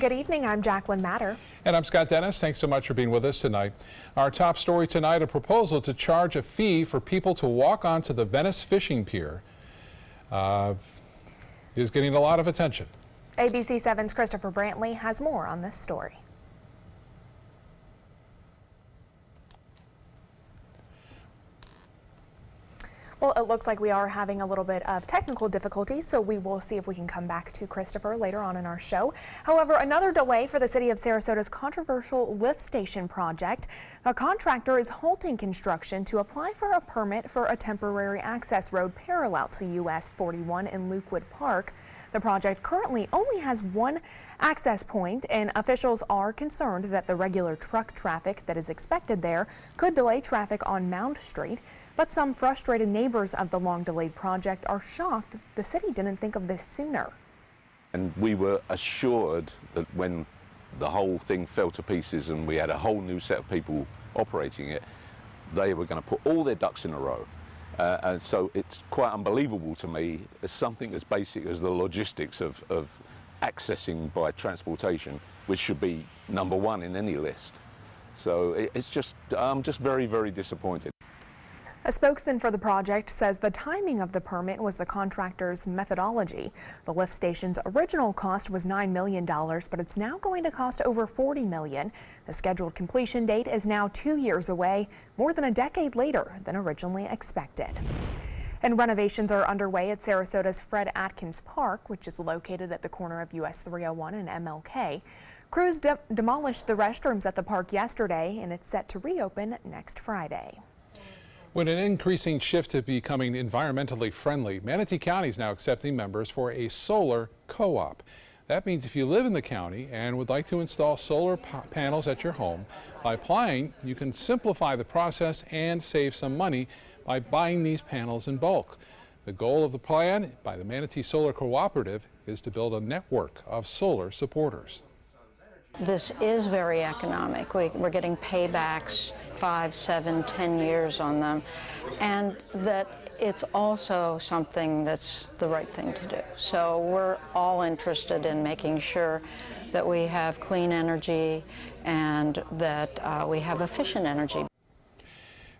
Good evening, I'm Jacqueline Matter. And I'm Scott Dennis. Thanks so much for being with us tonight. Our top story tonight, a proposal to charge a fee for people to walk onto the Venice Fishing Pier is getting a lot of attention. ABC 7's Christopher Brantley has more on this story. Well, it looks like we are having a little bit of technical difficulties, so we will see if we can come back to Christopher later on in our show. However, another delay for the city of Sarasota's controversial lift station project. A contractor is halting construction to apply for a permit for a temporary access road parallel to US 41 in Lukewood Park. The project currently only has one access point, and officials are concerned that the regular truck traffic that is expected there could delay traffic on Mound Street. But some frustrated neighbors of the long-delayed project are shocked the city didn't think of this sooner. And we were assured that when the whole thing fell to pieces and we had a whole new set of people operating it, they were going to put all their ducks in a row. And so it's quite unbelievable to me as something as basic as the logistics of accessing by transportation, which should be number one in any list. So it's just, I'm just very, very disappointed. A spokesman for the project says the timing of the permit was the contractor's methodology. The lift station's original cost was $9 million, but it's now going to cost over $40 million. The scheduled completion date is now 2 years away, more than a decade later than originally expected. And renovations are underway at Sarasota's Fred Atkins Park, which is located at the corner of US 301 and MLK. Crews demolished the restrooms at the park yesterday, and it's set to reopen next Friday. With an increasing shift to becoming environmentally friendly, Manatee County is now accepting members for a solar co-op. That means if you live in the county and would like to install solar panels at your home, by applying, you can simplify the process and save some money by buying these panels in bulk. The goal of the plan by the Manatee Solar Cooperative is to build a network of solar supporters. This is very economic. We're getting paybacks 5, 7, 10 years on them, and that it's also something that's the right thing to do. So we're all interested in making sure that we have clean energy and that we have efficient energy.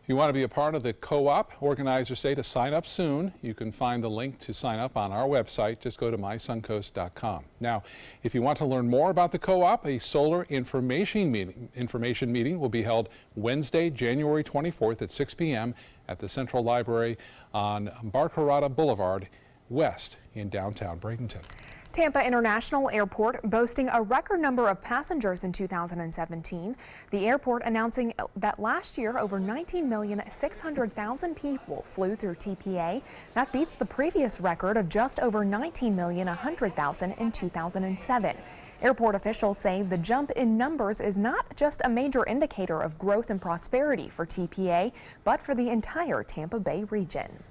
If you want to be a part of the co-op, organizers say to sign up soon. You can find the link to sign up on our website. Just go to mysuncoast.com. Now, if you want to learn more about the co-op, a solar information meeting will be held Wednesday, January 24th at 6 p.m. at the Central Library on Barcarata Boulevard West in downtown Bradenton. Tampa International Airport boasting a record number of passengers in 2017. The airport announcing that last year over 19,600,000 people flew through TPA. That beats the previous record of just over 19,100,000 in 2007. Airport officials say the jump in numbers is not just a major indicator of growth and prosperity for TPA, but for the entire Tampa Bay region.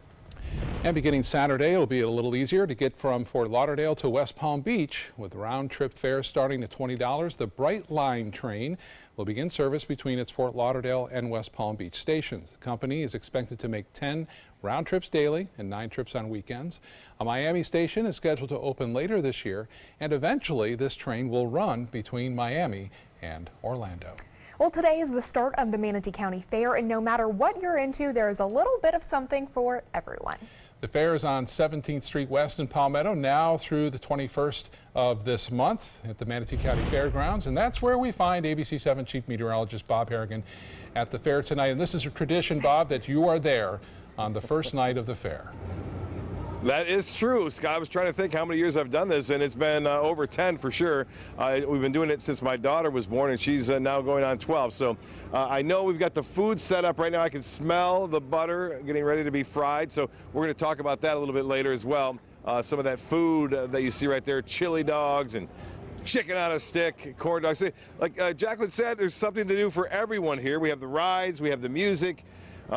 And beginning Saturday, it'll be a little easier to get from Fort Lauderdale to West Palm Beach with round-trip fares starting at $20. The Brightline train will begin service between its Fort Lauderdale and West Palm Beach stations. The company is expected to make 10 round trips daily and 9 trips on weekends. A Miami station is scheduled to open later this year, and eventually this train will run between Miami and Orlando. Well, today is the start of the Manatee County Fair, and no matter what you're into, there is a little bit of something for everyone. The fair is on 17th Street West in Palmetto now through the 21st of this month at the Manatee County Fairgrounds, and that's where we find ABC 7 Chief Meteorologist Bob Harrigan at the fair tonight. And this is a tradition, Bob, that you are there on the first night of the fair. That is true, Scott. I was trying to think how many years I've done this, and it's been over 10 for sure. We've been doing it since my daughter was born, and she's now going on 12. So I know we've got the food set up right now. I can smell the butter getting ready to be fried. So we're going to talk about that a little bit later as well. Some of that food that you see right there, chili dogs and chicken on a stick, corn dogs. Like Jacqueline said, there's something to do for everyone here. We have the rides, we have the music.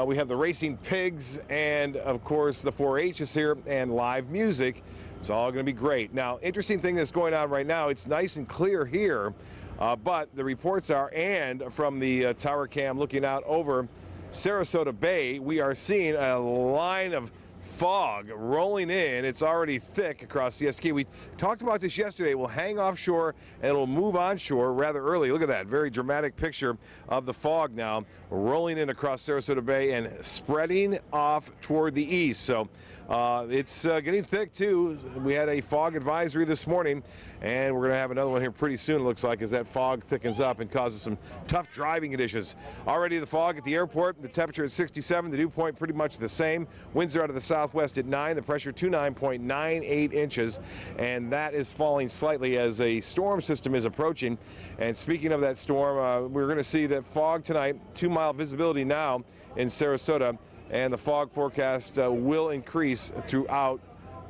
We have the racing pigs, and of course the 4-H is here, and live music. It's all going to be great. Now, interesting thing that's going on right now, it's nice and clear here, but the reports are, and from the tower cam looking out over Sarasota Bay, we are seeing a line of fog rolling in. It's already thick across the SK. We talked about this yesterday. It will hang offshore and it'll move onshore rather early. Look at that, very dramatic picture of the fog now rolling in across Sarasota Bay and spreading off toward the east. So it's getting thick too. We had a fog advisory this morning, and we're going to have another one here pretty soon, it looks like, as that fog thickens up and causes some tough driving conditions. Already the fog at the airport, the temperature at 67, the dew point pretty much the same. Winds are out of the southwest at 9, the pressure 29.98 inches, and that is falling slightly as a storm system is approaching. And speaking of that storm, we're going to see that fog tonight, 2-mile visibility now in Sarasota, and the fog forecast will increase throughout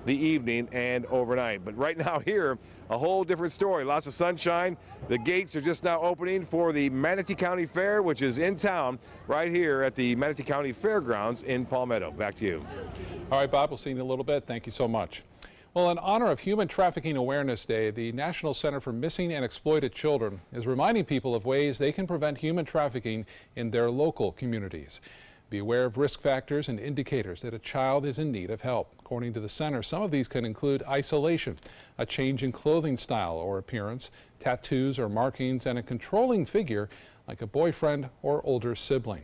the evening and overnight. But right now here, a whole different story. Lots of sunshine. The gates are just now opening for the Manatee County Fair, which is in town right here at the Manatee County Fairgrounds in Palmetto. Back to you. All right, Bob, we'll see you in a little bit. Thank you so much. Well, in honor of Human Trafficking Awareness Day, the National Center for Missing and Exploited Children is reminding people of ways they can prevent human trafficking in their local communities. Be aware of risk factors and indicators that a child is in need of help. According to the center, some of these can include isolation, a change in clothing style or appearance, tattoos or markings, and a controlling figure like a boyfriend or older sibling.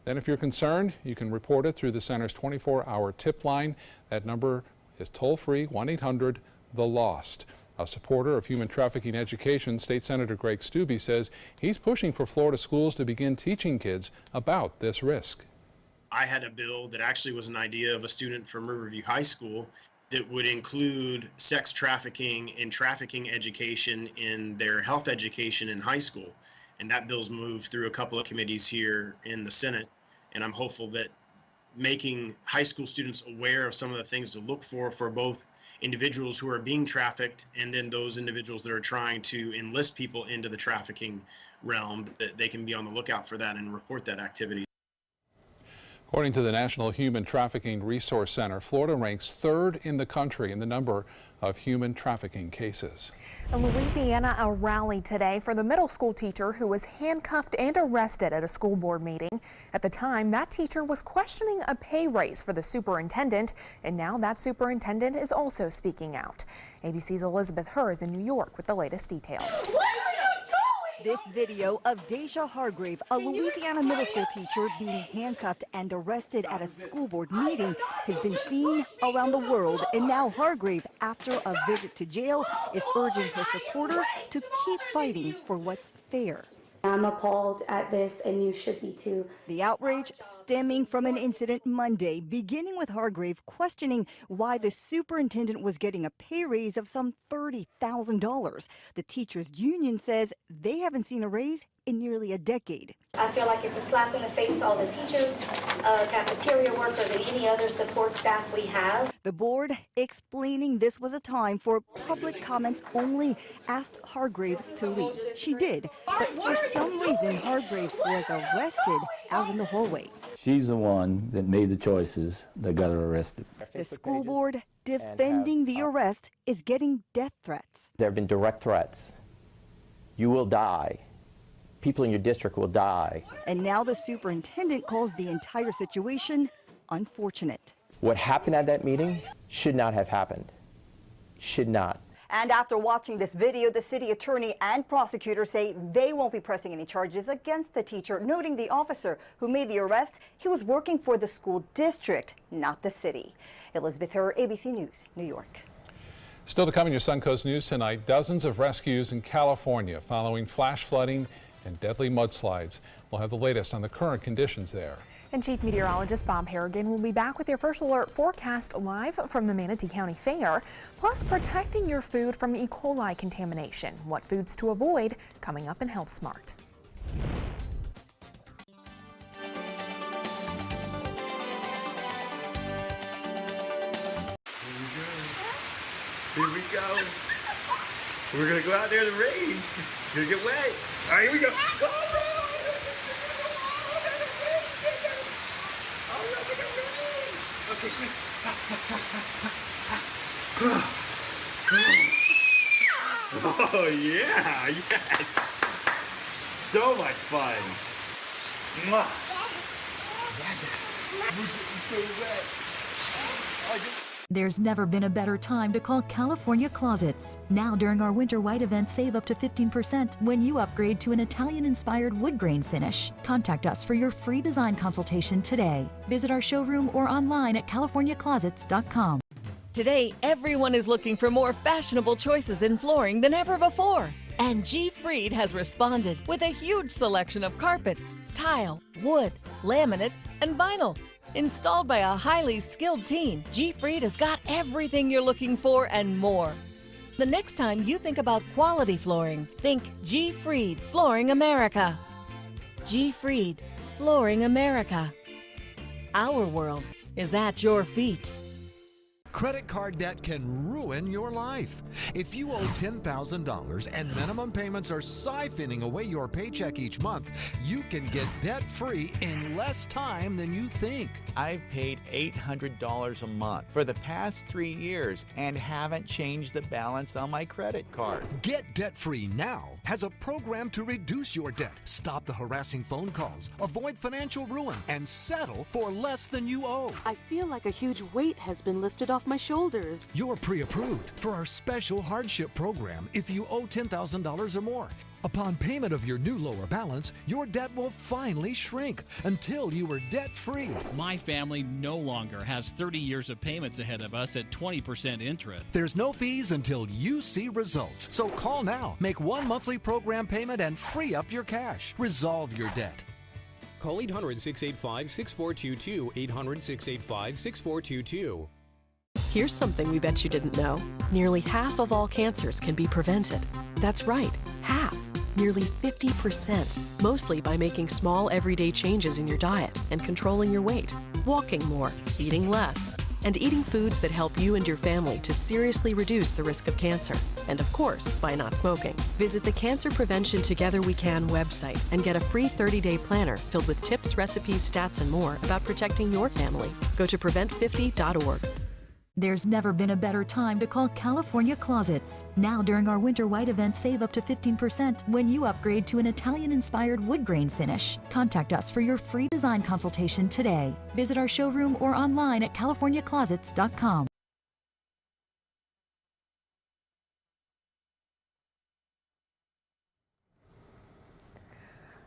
Then if you're concerned, you can report it through the center's 24-hour tip line. That number is toll-free, 1-800-THE-LOST. A supporter of human trafficking education, State Senator Greg Steube says he's pushing for Florida schools to begin teaching kids about this risk. I had a bill that actually was an idea of a student from Riverview High School that would include sex trafficking and trafficking education in their health education in high school. And that bill's moved through a couple of committees here in the Senate. And I'm hopeful that making high school students aware of some of the things to look for both individuals who are being trafficked and then those individuals that are trying to enlist people into the trafficking realm, that they can be on the lookout for that and report that activity. According to the National Human Trafficking Resource Center, Florida ranks 3rd in the country in the number of human trafficking cases. In Louisiana, a rally today for the middle school teacher who was handcuffed and arrested at a school board meeting. At the time, that teacher was questioning a pay raise for the superintendent, and now that superintendent is also speaking out. ABC's Elizabeth Herr is in New York with the latest details. This video of Deja Hargrave, a Louisiana middle school teacher being handcuffed and arrested at a school board meeting, has been seen around the world. And now Hargrave, after a visit to jail, is urging her supporters to keep fighting for what's fair. I'm appalled at this, and you should be too. The outrage stemming from an incident Monday, beginning with Hargrave questioning why the superintendent was getting a pay raise of some $30,000. The teachers' union says they haven't seen a raise in nearly a decade. I feel like it's a slap in the face to all the teachers, cafeteria workers, and any other support staff we have. The board, explaining this was a time for public comments only, asked Hargrave to leave. She did, but for some reason, Hargrave was arrested out in the hallway. She's the one that made the choices that got her arrested. The school board, defending the arrest, is getting death threats. There have been direct threats. You will die. People in your district will die. And now the superintendent calls the entire situation unfortunate. What happened at that meeting should not have happened. Should not. And after watching this video, the city attorney and prosecutors say they won't be pressing any charges against the teacher, noting the officer who made the arrest, he was working for the school district, not the city. Elizabeth Herr, ABC News, New York. Still to come in your Suncoast News tonight, dozens of rescues in California following flash flooding and deadly mudslides. We'll have the latest on the current conditions there. And Chief Meteorologist Bob Harrigan will be back with your first alert forecast live from the Manatee County Fair, plus protecting your food from E. coli contamination. What foods to avoid coming up in Health Smart. Here we go. We're gonna go out there in the rain. You're gonna get wet. All right, here we go. Go, bro. Okay, quick. Oh yeah, yes. So much fun. Mwah. Yeah, Dad. We're getting so wet. There's never been a better time to call California Closets. Now during our Winter White event, save up to 15% when you upgrade to an Italian-inspired wood grain finish. Contact us for your free design consultation today. Visit our showroom or online at californiaclosets.com. Today, everyone is looking for more fashionable choices in flooring than ever before. And G. Fried has responded with a huge selection of carpets, tile, wood, laminate, and vinyl. Installed by a highly skilled team, G. Fried has got everything you're looking for and more. The next time you think about quality flooring, think G. Fried Flooring America. G. Fried Flooring America. Our world is at your feet. Credit card debt can ruin your life. If you owe $10,000 and minimum payments are siphoning away your paycheck each month, you can get debt-free in less time than you think. I've paid $800 a month for the past 3 years and haven't changed the balance on my credit card. Get debt-free now has a program to reduce your debt, stop the harassing phone calls, avoid financial ruin, and settle for less than you owe. I feel like a huge weight has been lifted off my shoulders. You're pre-approved for our special hardship program if you owe $10,000 or more. Upon payment of your new lower balance, your debt will finally shrink until you are debt-free. My family no longer has 30 years of payments ahead of us at 20% interest. There's no fees until you see results. So call now, make one monthly program payment, and free up your cash. Resolve your debt. Call 800-685-6422, 800-685-6422. Here's something we bet you didn't know. Nearly half of all cancers can be prevented. That's right, half. Nearly 50%, mostly by making small everyday changes in your diet and controlling your weight, walking more, eating less, and eating foods that help you and your family to seriously reduce the risk of cancer. And of course, by not smoking. Visit the Cancer Prevention Together We Can website and get a free 30-day planner filled with tips, recipes, stats, and more about protecting your family. Go to prevent50.org. There's never been a better time to call California Closets. Now during our Winter White event, save up to 15% when you upgrade to an Italian-inspired wood grain finish. Contact us for your free design consultation today. Visit our showroom or online at californiaclosets.com.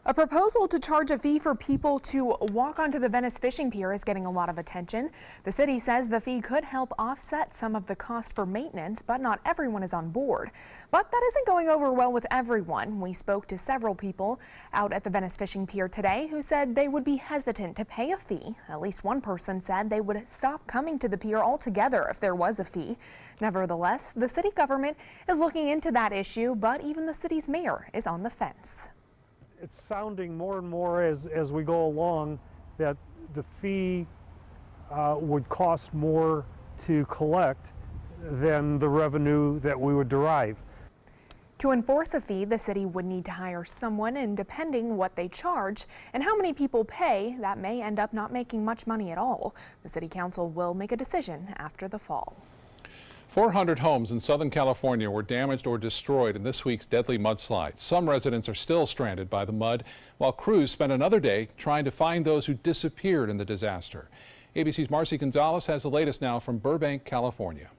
A proposal to charge a fee for people to walk onto the Venice Fishing Pier is getting a lot of attention. The city says the fee could help offset some of the cost for maintenance, but not everyone is on board. But that isn't going over well with everyone. We spoke to several people out at the Venice Fishing Pier today who said they would be hesitant to pay a fee. At least one person said they would stop coming to the pier altogether if there was a fee. Nevertheless, the city government is looking into that issue, but even the city's mayor is on the fence. It's sounding more and more as we go along that the fee would cost more to collect than the revenue that we would derive. To enforce a fee, the city would need to hire someone, and depending what they charge and how many people pay, that may end up not making much money at all. The city council will make a decision after the fall. 400 homes in Southern California were damaged or destroyed in this week's deadly mudslide. Some residents are still stranded by the mud, while crews spent another day trying to find those who disappeared in the disaster. ABC's Marcy Gonzalez has the latest now from Burbank, California.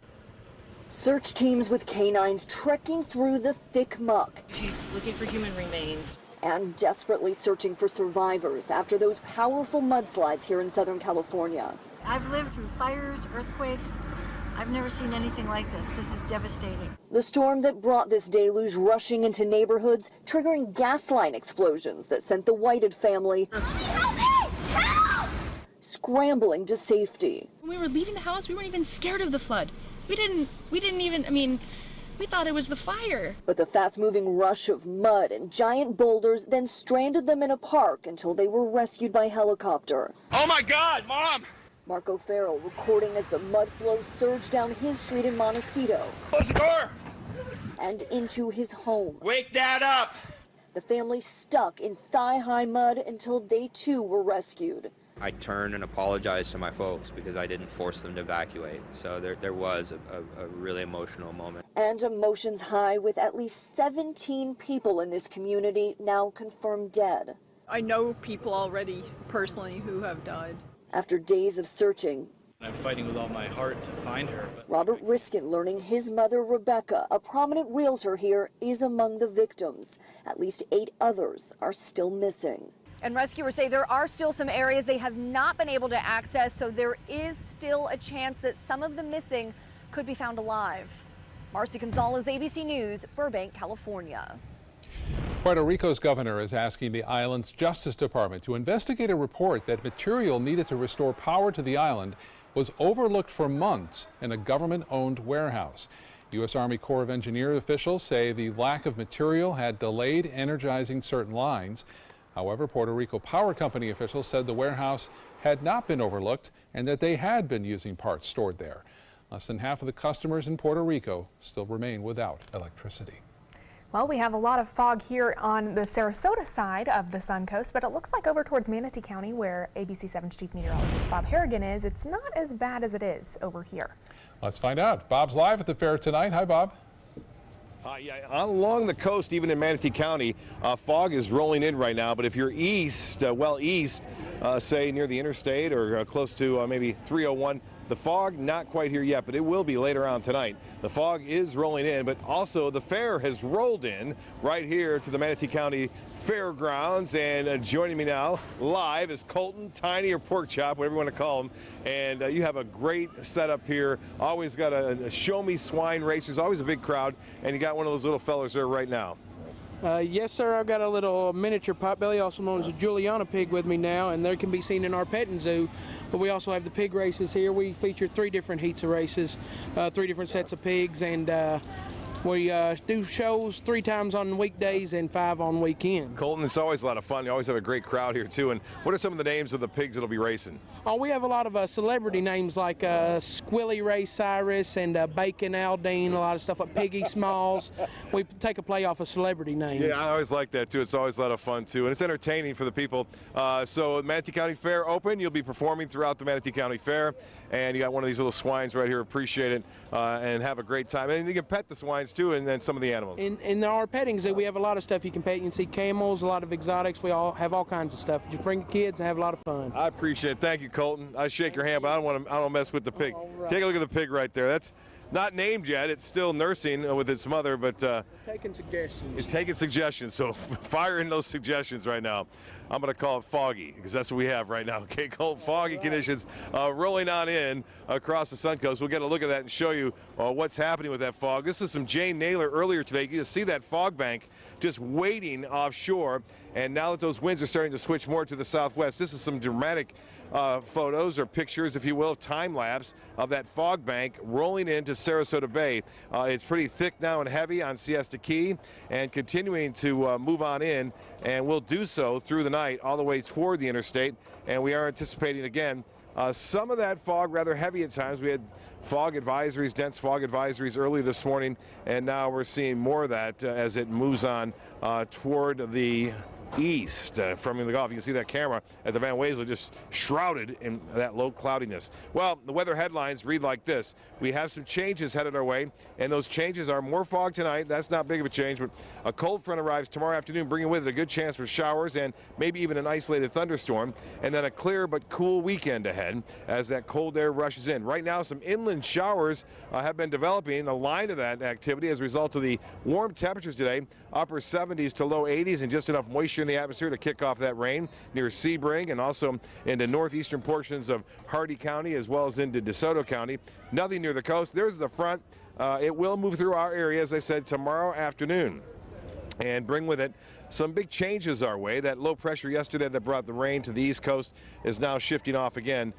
Search teams with canines trekking through the thick muck. She's looking for human remains. And desperately searching for survivors after those powerful mudslides here in Southern California. I've lived through fires, earthquakes. I've never seen anything like this. This is devastating. The storm that brought this deluge rushing into neighborhoods, triggering gas line explosions that sent the Whited family scrambling to safety. When we were leaving the house, we weren't even scared of the flood. We didn't even, we thought it was the fire. But the fast-moving rush of mud and giant boulders then stranded them in a park until they were rescued by helicopter. Oh my God, Mom! Marco Farrell recording as the mud flow surged down his street in Montecito. Close the door! And into his home. Wake Dad up! The family stuck in thigh-high mud until they too were rescued. I turned and apologized to my folks because I didn't force them to evacuate. So there was a really emotional moment. And emotions high with at least 17 people in this community now confirmed dead. I know people already personally who have died. After days of searching, I'm fighting with all my heart to find her. Robert Riskin learning his mother, Rebecca, a prominent realtor here, is among the victims. At least 8 others are still missing. And rescuers say there are still some areas they have not been able to access, so there is still a chance that some of the missing could be found alive. Marcy Gonzalez, ABC News, Burbank, California. Puerto Rico's governor is asking the island's Justice Department to investigate a report that material needed to restore power to the island was overlooked for months in a government-owned warehouse. U.S. Army Corps of Engineers officials say the lack of material had delayed energizing certain lines. However, Puerto Rico Power Company officials said the warehouse had not been overlooked and that they had been using parts stored there. Less than half of the customers in Puerto Rico still remain without electricity. Well, we have a lot of fog here on the Sarasota side of the Suncoast, but it looks like over towards Manatee County, where ABC 7's Chief Meteorologist Bob Harrigan is, it's not as bad as it is over here. Let's find out. Bob's live at the fair tonight. Hi, Bob. Yeah, along the coast, even in Manatee County, fog is rolling in right now. But if you're east, say near the interstate or close to maybe 301, the fog not quite here yet, but it will be later on tonight. The fog is rolling in, but also the fair has rolled in right here to the Manatee County Fairgrounds. And joining me now live is Colton, Tiny, or Pork Chop, whatever you want to call him. And you have a great setup here. Always got a show me swine race. There's always a big crowd, and you got one of those little fellas there right now. Yes, sir. I've got a little miniature potbelly, also known as a Juliana pig, with me now, and they can be seen in our petting zoo. But we also have the pig races here. We feature 3 different heats of races, 3 different sets of pigs, and we do shows 3 times on weekdays and 5 on weekends. Colton, it's always a lot of fun. You always have a great crowd here, too. And what are some of the names of the pigs that'll be racing? Oh, we have a lot of celebrity names like Squilly Ray Cyrus and Bacon Aldine, a lot of stuff like Piggy Smalls. We take a play off of celebrity names. Yeah, I always like that, too. It's always a lot of fun, too. And it's entertaining for the people. So Manatee County Fair open. You'll be performing throughout the Manatee County Fair. And you got one of these little swines right here. Appreciate it and have a great time. And you can pet the swines, too, and then some of the animals. In our petting zoo, we have a lot of stuff you can pet. You can see camels, a lot of exotics. We all have all kinds of stuff. Just bring your kids and have a lot of fun. I appreciate it. Thank you, Colton. I shake your hand, but I don't mess with the pig. Right. Take a look at the pig right there. That's not named yet. It's still nursing with its mother, but taking suggestions. It's taking suggestions. So fire in those suggestions right now. I'm going to call it foggy because that's what we have right now. Okay, cold, foggy conditions rolling on in across the Suncoast. We'll get a look at that and show you what's happening with that fog. This was some Jane Naylor earlier today. You can see that fog bank just waiting offshore. And now that those winds are starting to switch more to the southwest, this is some dramatic photos or pictures, if you will, time lapse of that fog bank rolling into Sarasota Bay. It's pretty thick now and heavy on Siesta Key and continuing to move on in, and will do so through the night all the way toward the interstate. And we are anticipating again some of that fog rather heavy at times. We had fog advisories, dense fog advisories early this morning, and now we're seeing more of that as it moves on toward the east from the Gulf. You can see that camera at the Van Wezel just shrouded in that low cloudiness. Well, the weather headlines read like this. We have some changes headed our way, and those changes are more fog tonight. That's not big of a change, but a cold front arrives tomorrow afternoon, bringing with it a good chance for showers and maybe even an isolated thunderstorm, and then a clear but cool weekend ahead as that cold air rushes in. Right now, some inland showers have been developing, a line of that activity as a result of the warm temperatures today, upper 70s to low 80s, and just enough moisture in the atmosphere to kick off that rain near Sebring and also into northeastern portions of Hardee County as well as into DeSoto County. Nothing near the coast. There's the front. It will move through our area, as I said, tomorrow afternoon and bring with it some big changes our way. That low pressure yesterday that brought the rain to the east coast is now shifting off again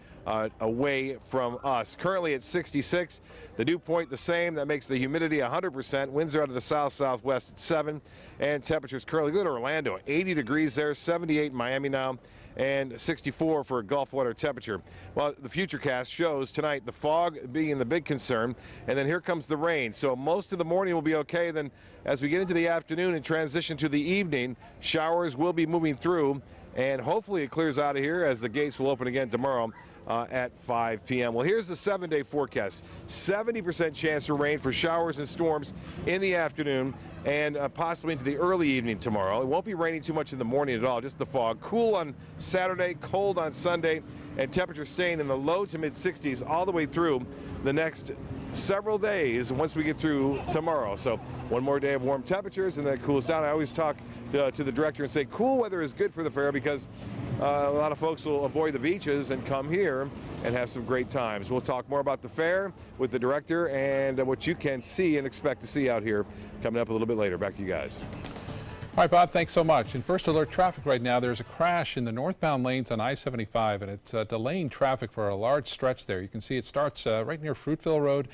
away from us. Currently at 66, the dew point the same. That makes the humidity 100%. Winds are out of the south-southwest at 7, and temperatures currently, look at Orlando, 80 degrees there, 78 in Miami now, and 64 for Gulf water temperature. Well, the Futurecast shows tonight the fog being the big concern, and then here comes the rain. So most of the morning will be okay. Then as we get into the afternoon and transition to the evening, showers will be moving through, and hopefully it clears out of here as the gates will open again tomorrow. at 5 p.m. Well, here's the 7-day forecast. 70% chance for rain for showers and storms in the afternoon and possibly into the early evening tomorrow. It won't be raining too much in the morning at all, just the fog. Cool on Saturday, cold on Sunday, and temperatures staying in the low to mid 60s all the way through the next several days once we get through tomorrow. So one more day of warm temperatures and then it cools down. I always talk to the director and say cool weather is good for the fair because a lot of folks will avoid the beaches and come here and have some great times. We'll talk more about the fair with the director and what you can see and expect to see out here coming up a little bit later. Back to you guys. All right, Bob, thanks so much. In first alert traffic right now, there's a crash in the northbound lanes on I-75, and it's delaying traffic for a large stretch there. You can see it starts right near Fruitville Road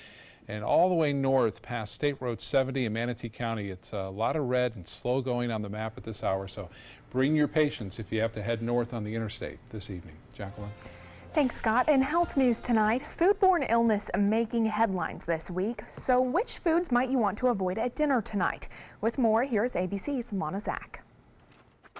and all the way north past State Road 70 in Manatee County. It's a lot of red and slow going on the map at this hour, so bring your patience if you have to head north on the interstate this evening. Jacqueline. Thanks, Scott. In health news tonight, foodborne illness making headlines this week. So which foods might you want to avoid at dinner tonight? With more, here's ABC's Lana Zach.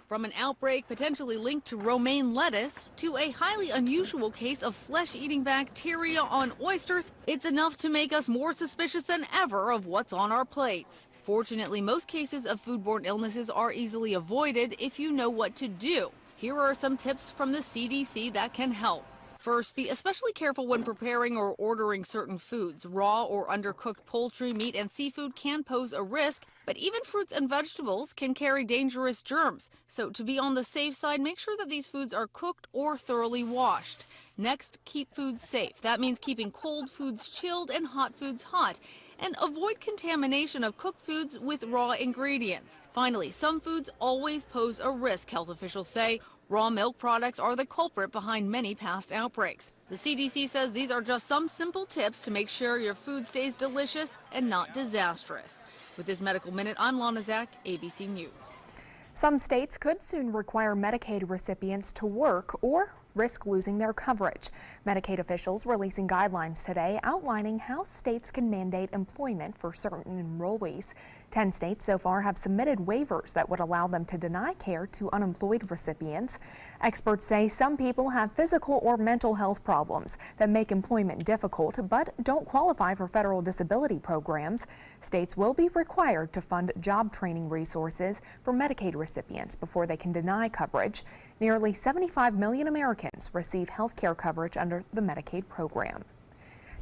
From an outbreak potentially linked to romaine lettuce to a highly unusual case of flesh-eating bacteria on oysters, it's enough to make us more suspicious than ever of what's on our plates. Fortunately, most cases of foodborne illnesses are easily avoided if you know what to do. Here are some tips from the CDC that can help. First, be especially careful when preparing or ordering certain foods. Raw or undercooked poultry, meat, and seafood can pose a risk, but even fruits and vegetables can carry dangerous germs. So to be on the safe side, make sure that these foods are cooked or thoroughly washed. Next, keep foods safe. That means keeping cold foods chilled and hot foods hot. And avoid contamination of cooked foods with raw ingredients. Finally, some foods always pose a risk, health officials say. Raw milk products are the culprit behind many past outbreaks. The CDC says these are just some simple tips to make sure your food stays delicious and not disastrous. With this Medical Minute, I'm Lana Zach, ABC News. Some states could soon require Medicaid recipients to work or risk losing their coverage. Medicaid officials releasing guidelines today outlining how states can mandate employment for certain enrollees. 10 states so far have submitted waivers that would allow them to deny care to unemployed recipients. Experts say some people have physical or mental health problems that make employment difficult but don't qualify for federal disability programs. States will be required to fund job training resources for Medicaid recipients before they can deny coverage. Nearly 75 million Americans receive health care coverage under the Medicaid program.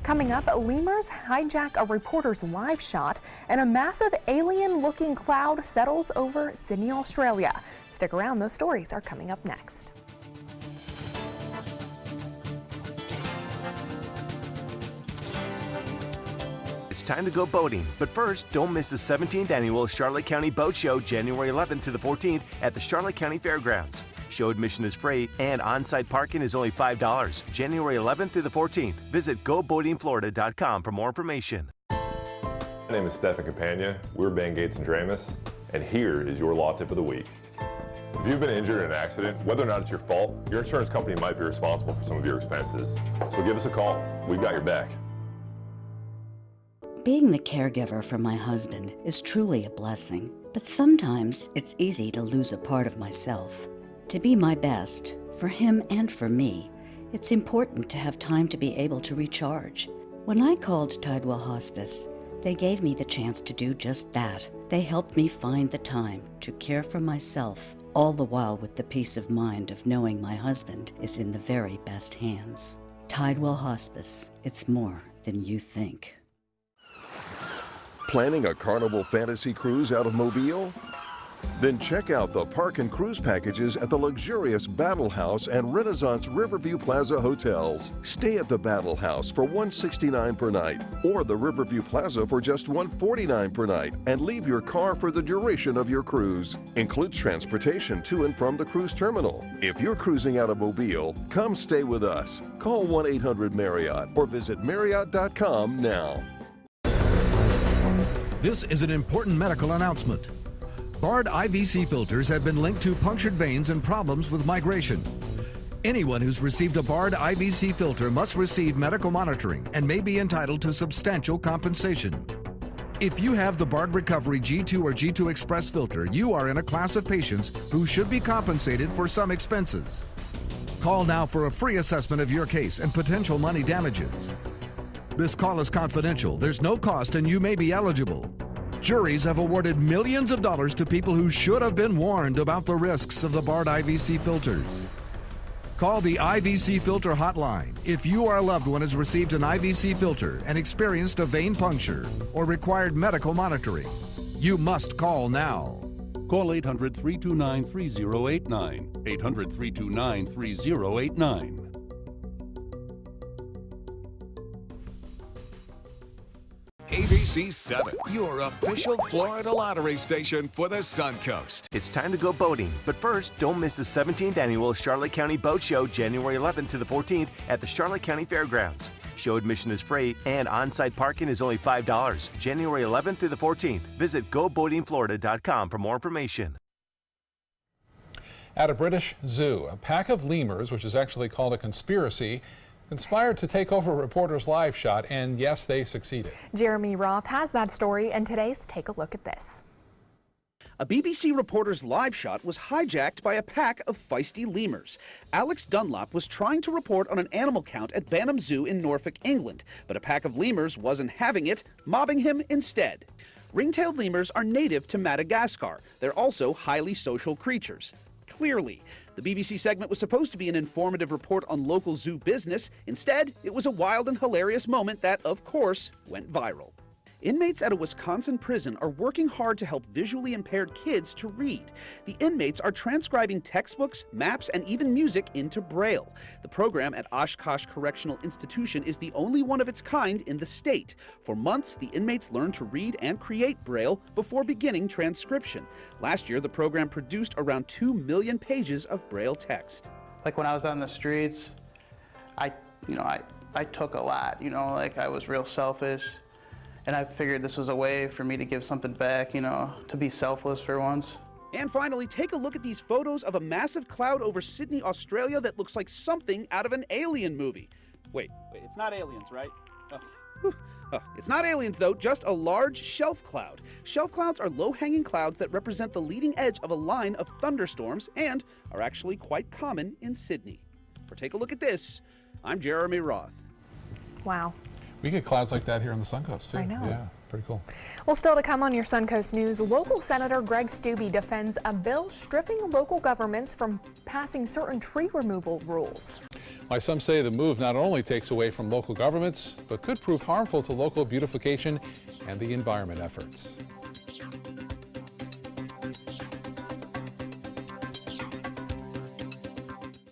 Coming up, lemurs hijack a reporter's live shot and a massive alien-looking cloud settles over Sydney, Australia. Stick around, those stories are coming up next. It's time to go boating, but first, don't miss the 17th annual Charlotte County Boat Show, January 11th to the 14th at the Charlotte County Fairgrounds. Show admission is free and on-site parking is only $5. January 11th through the 14th. Visit GoBoatingFlorida.com for more information. My name is Stefan Campagna. We're Ben Gates and Dramus, and here is your law tip of the week. If you've been injured in an accident, whether or not it's your fault, your insurance company might be responsible for some of your expenses. So give us a call. We've got your back. Being the caregiver for my husband is truly a blessing, but sometimes it's easy to lose a part of myself. To be my best, for him and for me, it's important to have time to be able to recharge. When I called Tidewell Hospice, they gave me the chance to do just that. They helped me find the time to care for myself, all the while with the peace of mind of knowing my husband is in the very best hands. Tidewell Hospice, it's more than you think. Planning a Carnival Fantasy Cruise out of Mobile? Then check out the park and cruise packages at the luxurious Battle House and Renaissance Riverview Plaza hotels. Stay at the Battle House for $169 per night or the Riverview Plaza for just $149 per night and leave your car for the duration of your cruise. Includes transportation to and from the cruise terminal. If you're cruising out of Mobile, come stay with us. Call 1-800-MARRIOTT or visit Marriott.com now. This is an important medical announcement. Bard IVC filters have been linked to punctured veins and problems with migration. Anyone who's received a Bard IVC filter must receive medical monitoring and may be entitled to substantial compensation. If you have the Bard Recovery G2 or G2 Express filter, you are in a class of patients who should be compensated for some expenses. Call now for a free assessment of your case and potential money damages. This call is confidential. There's no cost and you may be eligible. Juries have awarded millions of dollars to people who should have been warned about the risks of the Bard IVC filters. Call the IVC Filter Hotline if you or a loved one has received an IVC filter and experienced a vein puncture or required medical monitoring. You must call now. Call 800-329-3089. 800-329-3089. ABC 7, your official Florida lottery station for the Suncoast. It's time to go boating, but first, don't miss the 17th annual Charlotte County Boat Show, January 11th to the 14th at the Charlotte County Fairgrounds. Show admission is free and on-site parking is only $5. January 11th through the 14th. Visit GoBoatingFlorida.com for more information. At a British zoo, a pack of lemurs, which is actually called a conspiracy, conspired to take over Reporter's Live Shot, and yes, they succeeded. Jeremy Roth has that story, and today's Take a Look at This. A BBC reporter's live shot was hijacked by a pack of feisty lemurs. Alex Dunlop was trying to report on an animal count at Banham Zoo in Norfolk, England, but a pack of lemurs wasn't having it, mobbing him instead. Ring-tailed lemurs are native to Madagascar. They're also highly social creatures. Clearly, the BBC segment was supposed to be an informative report on local zoo business. Instead, it was a wild and hilarious moment that, of course, went viral. Inmates at a Wisconsin prison are working hard to help visually impaired kids to read. The inmates are transcribing textbooks, maps, and even music into Braille. The program at Oshkosh Correctional Institution is the only one of its kind in the state. For months, the inmates learned to read and create Braille before beginning transcription. Last year, the program produced around 2 million pages of Braille text. Like when I was on the streets, I took a lot, like I was real selfish. And I figured this was a way for me to give something back, to be selfless for once. And finally, take a look at these photos of a massive cloud over Sydney, Australia that looks like something out of an Alien movie. Wait, it's not aliens, right? Oh, it's not aliens, though, just a large shelf cloud. Shelf clouds are low-hanging clouds that represent the leading edge of a line of thunderstorms and are actually quite common in Sydney. For Take a Look at This, I'm Jeremy Roth. Wow. We get clouds like that here on the Suncoast, too. I know. Yeah, pretty cool. Well, still to come on your Suncoast News, local Senator Greg Steube defends a bill stripping local governments from passing certain tree removal rules. Why some say the move not only takes away from local governments, but could prove harmful to local beautification and the environment efforts.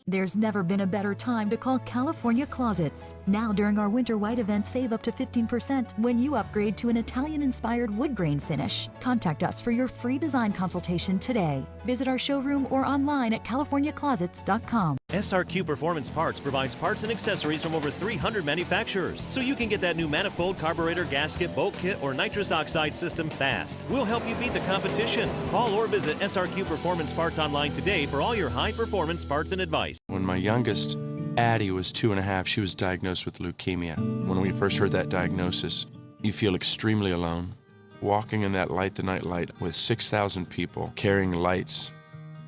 There's never been a better time to call California Closets. Now during our Winter White event, save up to 15% when you upgrade to an Italian-inspired wood grain finish. Contact us for your free design consultation today. Visit our showroom or online at californiaclosets.com. SRQ Performance Parts provides parts and accessories from over 300 manufacturers, so you can get that new manifold, carburetor, gasket, bolt kit, or nitrous oxide system fast. We'll help you beat the competition. Call or visit SRQ Performance Parts online today for all your high-performance parts and advice. When my youngest, Addie, was 2.5, she was diagnosed with leukemia. When we first heard that diagnosis, you feel extremely alone. Walking in that Light the Night light with 6,000 people carrying lights,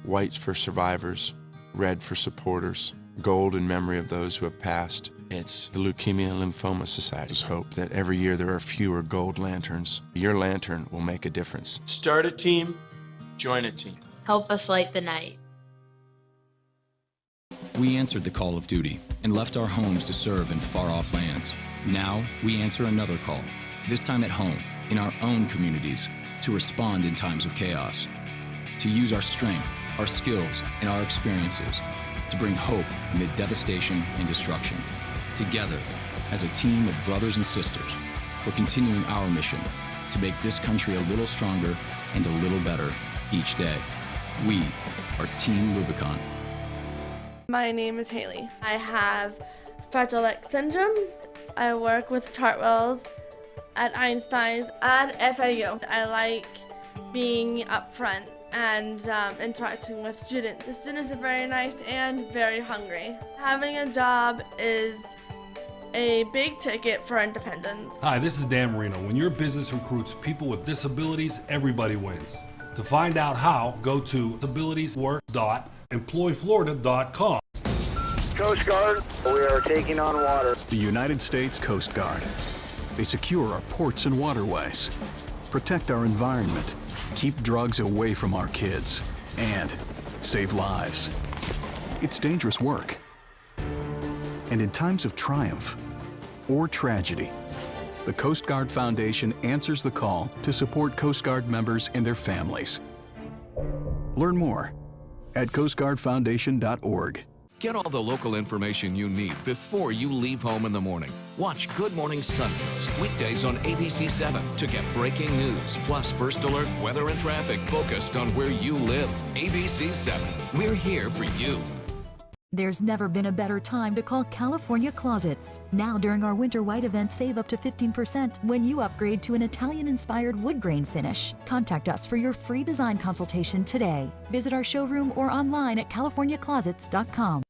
white for survivors, red for supporters, gold in memory of those who have passed. It's the Leukemia and Lymphoma Society's hope that every year there are fewer gold lanterns. Your lantern will make a difference. Start a team, join a team. Help us light the night. We answered the call of duty and left our homes to serve in far-off lands. Now we answer another call, this time at home, in our own communities, to respond in times of chaos, to use our strength, our skills, and our experiences to bring hope amid devastation and destruction. Together, as a team of brothers and sisters, we're continuing our mission to make this country a little stronger and a little better each day. We are Team Rubicon. My name is Haley. I have Fragile X syndrome. I work with Chartwells at Einstein's and FAU. I like being up front and interacting with students. The students are very nice and very hungry. Having a job is a big ticket for independence. Hi, this is Dan Marino. When your business recruits people with disabilities, everybody wins. To find out how, go to disabilitieswork.employflorida.com. Coast Guard, we are taking on water. The United States Coast Guard. They secure our ports and waterways, protect our environment, keep drugs away from our kids, and save lives. It's dangerous work. And in times of triumph or tragedy, the Coast Guard Foundation answers the call to support Coast Guard members and their families. Learn more at coastguardfoundation.org. Get all the local information you need before you leave home in the morning. Watch Good Morning Suncoast weekdays on ABC 7 to get breaking news, plus first alert, weather, and traffic focused on where you live. ABC 7, we're here for you. There's never been a better time to call California Closets. Now during our Winter White event, save up to 15% when you upgrade to an Italian-inspired wood grain finish. Contact us for your free design consultation today. Visit our showroom or online at californiaclosets.com.